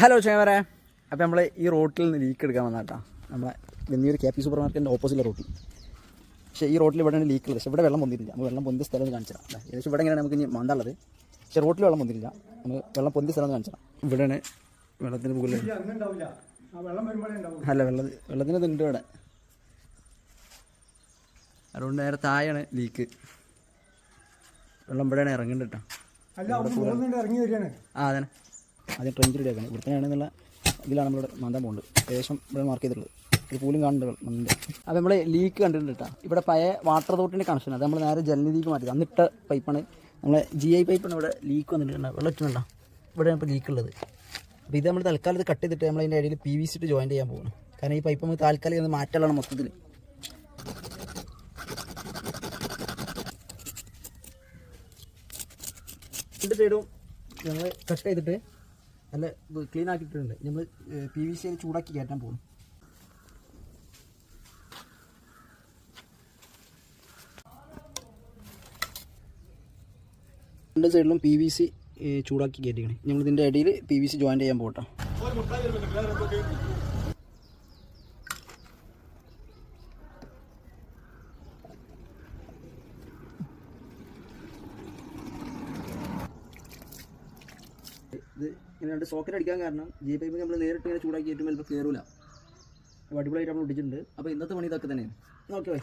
Hello ചേവരെ, അപ്പോൾ നമ്മൾ ഈ റോട്ടിൽ നിന്ന് ലീക്ക് എടുക്കാൻ വന്നാട്ടാ. നമ്മളെ വലിയൊരു KP സൂപ്പർ മാർക്കറ്റിൻ്റെ ഓപ്പോസിറ്റ് റോട്ടിൽ. പക്ഷേ ഈ റോട്ടിൽ ഇവിടെയാണ് ലീക്ക് ഉള്ളത്. പക്ഷേ ഇവിടെ വെള്ളം പൊന്തിയിട്ടില്ല. നമ്മൾ വെള്ളം പൊന്തിയ സ്ഥലം ഒന്ന് കാണിച്ചാൽ ഏകദേശം ഇവിടെ ഇങ്ങനെ നമുക്ക് ഇനി മാന്താനുള്ളത്. പക്ഷേ റോട്ടിൽ വെള്ളം പൊന്തിയില്ല. നമ്മൾ വെള്ളം പൊന്തിയ സ്ഥലം ഒന്ന് കാണിച്ചാൽ ഇവിടെയാണ് വെള്ളത്തിന് മുകളിൽ. അല്ല, വെള്ളത്തിന് ഇതുണ്ട് ഇവിടെ. അതുകൊണ്ട് നേരെ താഴെയാണ് ലീക്ക്. വെള്ളം ഇവിടെയാണ് ഇറങ്ങേണ്ടത് കേട്ടോ. അതെ, ആദ്യം ട്രെഞ്ച് റെഡിയാക്കണം. ഇവിടെ തന്നെയാണെന്നുള്ള ഇതിലാണ് നമ്മളിവിടെ മാന്താൻ പോകുന്നത്. ഏകദേശം ഇവിടെ മാർക്ക് ചെയ്തിട്ടുള്ളത്. ഇത് പോലും കാണുന്നുണ്ട് മണ്ണിൻ്റെ. അപ്പോൾ നമ്മൾ ലീക്ക് കണ്ടിട്ടുണ്ട് കേട്ടോ. ഇവിടെ പഴയ വാട്ടർ അതോറിറ്റിൻ്റെ കണക്ഷൻ. അത് നമ്മൾ നേരെ ജലനിധിക്ക് മാറ്റി അന്നിട്ട പൈപ്പാണ്. നമ്മളെ GI പൈപ്പാണ് ഇവിടെ ലീക്ക് വന്നിട്ടുണ്ട്. വെള്ളം ഇട്ടുണ്ടോ, ഇവിടെയാണ് ഇപ്പോൾ ലീക്ക് ഉള്ളത്. അപ്പോൾ ഇത് നമ്മൾ തൽക്കാലം ഇത് കട്ട് ചെയ്തിട്ട് നമ്മൾ അതിൻ്റെ ഇടയിൽ PVC ഇട്ട് ജോയിൻ ചെയ്യാൻ പോകുന്നു. കാരണം ഈ പൈപ്പ് നമുക്ക് താൽക്കാലികം മാറ്റാനുള്ളതാണ് മൊത്തത്തിൽ. രണ്ട് സൈഡും ഞങ്ങൾ കട്ട് ചെയ്തിട്ട് നല്ല ക്ലീൻ ആക്കിയിട്ടുണ്ട്. നമ്മൾ PVC ചൂടാക്കി കയറ്റാൻ പോകും. രണ്ട് സൈഡിലും PVC ചൂടാക്കി കയറ്റിക്കണേ. നമ്മളിതിൻ്റെ ഇടയിൽ PVC ജോയിൻ ചെയ്യാൻ പോകട്ടോ. ഇത് ഇങ്ങനെ രണ്ട് സോക്കറ്റ് അടിക്കാൻ കാരണം GI പൈപ്പ് നമ്മൾ നേരിട്ട് ഇങ്ങനെ ചൂടാക്കി കയറ്റുമ്പോൾ ചിലപ്പോൾ കയറില്ല. അപ്പോൾ അടിപൊളിയായിട്ട് നമ്മൾ ഒട്ടിച്ചിട്ടുണ്ട്. അപ്പോൾ ഇന്നത്തെ പണി ഇതൊക്കെ തന്നെയാണ്. Okay bye.